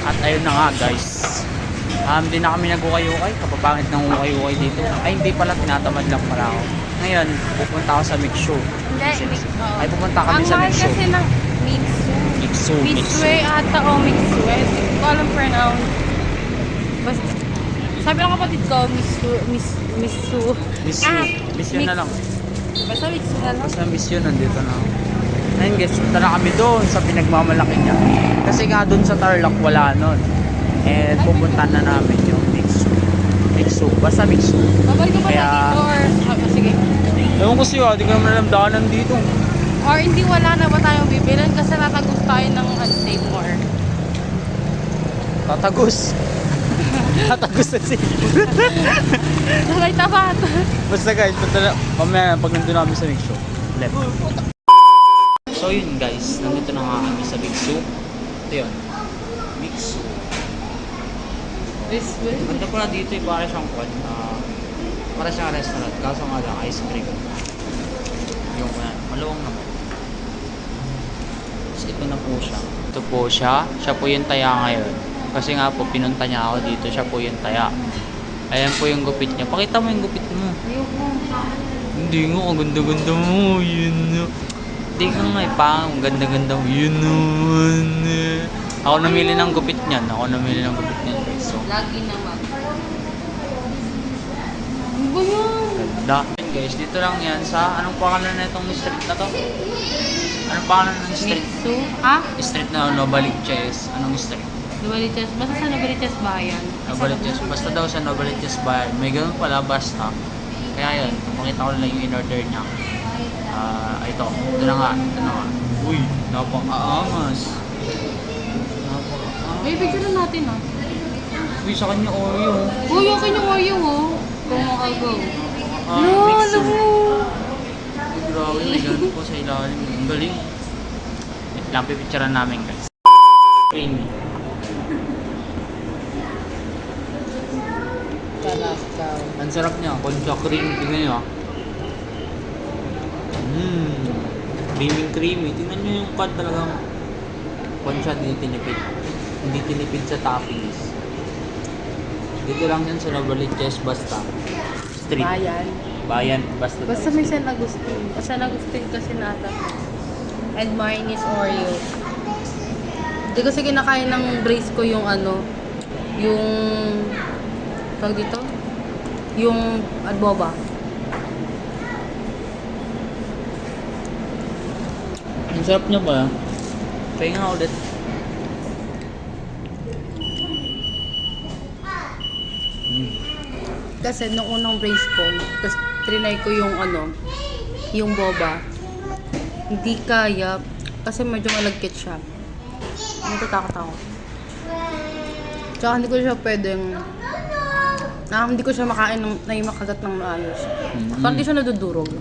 At ayun na nga guys. Hindi na kami nag-ukay-ukay. Kapapangit ng ukay-ukay dito. Ay hindi pala, tinatamad lang pala ako. Ngayon, pupunta ako sa Mixu. Hindi, Ay pupunta kami sa ang mahal Mixu. kasi ng Mixu. Mixu. Ata o Mixu. Hindi ko alam pronoun. Basta, sabi ng kapatid ko, Mixu. Mixu. Mixu na lang. Basta Mixu na lang. Basta Mixu, nandito na ako. Ayun guys, punta na kami doon sa pinagmamalaki niya. Kasi nga doon sa Tarlac wala nun. And pupunta na namin yung Mixu. Mixu. Basta Mixu. Babalik ko ba Kaya- dito or... sige. Ewan ko siya, di ko naman alam daanan dito. Or hindi wala na ba tayong bibilin kasi natagos tayo ng Save More. Tatagos. Tatagos na siya. Nakay tapat. Basta guys, punta na, mamaya pag nandun namin sa Mixu. Left. So yun guys, nandito na nga kami sa Mixu. Ito yun. Mixu. This way? Ganda pala dito eh, para siyang kwan. Para siyang restaurant, kaso nga lang, ice cream. Yung maluwang naman. Tapos ito na po siya. Ito po siya. Siya po yung taya ngayon. Kasi nga po, pinunta niya ako dito. Siya po yung taya. Ayan po yung gupit niya. Pakita mo yung gupit mo. Ayoko. Hindi nga, ang ganda-ganda mo. Yun na. Hindi ka nga eh, ang ganda-ganda mo. Yun naman. Ako namili ng gupit niyan. So, Lagi naman. Ano ba yun? ganda. Yun guys, dito lang yan sa, anong pangalan na itong street na to? Anong pangalan ng street? Mixu? Ha? Street na Novaliches. Anong street? Novaliches. Basta sa Novaliches Bayan. Novaliches. Basta daw sa Novaliches Bayan. May ganun pala, basta. Kaya yun, pakita ko lang yung in-order niya. Ito na nga. Uy, napang-aangas. Ay, picture na natin ah. Uy, sa kanya Oreo. Uy, okay yung Oreo oh. Kung makagaw. Mixu. alam mo. Uy, grabe, may ganun po sa ilalim. Ang galing. Wait lang, pipicturean namin guys. Creamy. Kalakaw. Ang sarap niya, concha cream. Tingnan niyo ah. Creamy. Tingnan niyo yung cut talagang concha, hindi tinipid. Hindi tinipid sa toppings. Dito lang yan sa Novaliches basta. Street. Bayan, basta. Basta may San Agustin. O San Agustin kasi nata. And mine is Oreo. Hindi kasi kinakain ng brace ko yung yung tawag dito? Yung adboba. Ang sarap niya ba? Pahinga nga ulit. Kasi nung unang brace ko, tapos trinay ko yung yung boba. Hindi kaya, kasi medyo malagkit siya. Natatakot ako. Tsaka hindi ko siya pwedeng, hindi ko siya makain na yung makagat ng maayos. Parang hindi siya nadudurog.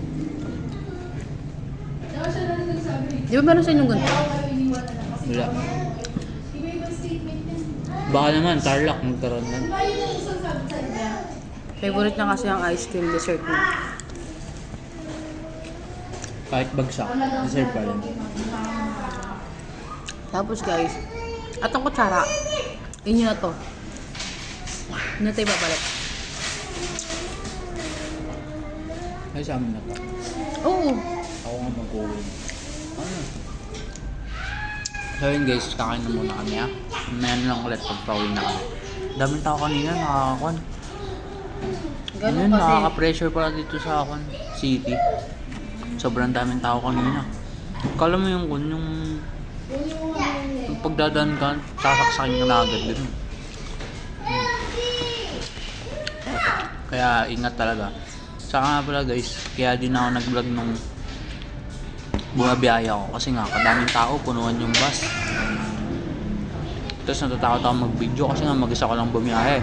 Di ba meron sa inyong ganito? Wala. Baka naman, Tarlac magkaroon na. Favorite niya kasi ang ice cream dessert niya. Kahit bagsak, deserve pa rin. Tapos guys, at ang kutsara, inyo na to. Ano tayo babalik? Ay, sa amin na to. Oo. Ako nga mag-uwi. Ano? So yun guys, kakain na muna kami ah. Mayan lang ulit pagpauwi na kami. Daming tao kanina, nakakakuan. Ganun Ayun, kasi. nakaka-pressure pala dito sa city. Sobrang daming tao kanina. Kala mo yung pagdadaan ka, sasaksakin ka na agad din. Kaya ingat talaga. Saka nga pala guys, kaya din ako nag-vlog nung bumabiyaya ako. Kasi nga, kadaming tao, punuan yung bus. Tapos natatakot ako mag-video kasi nga mag-isa ko lang bumiyahe.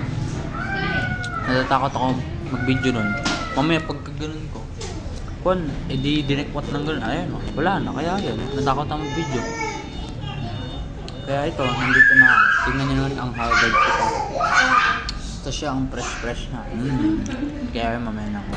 Natatakot ako mag-video nun. Mamaya pagka ganun ko, edi dinekwat ng ganun. Ayun, wala na, kaya yun. Natakot ako mag-video. Kaya ito, nandito na ako. Tingnan nyo nun ang Harvard ko pa. Ito siya ang fresh na. Kaya yun, mamaya na ako.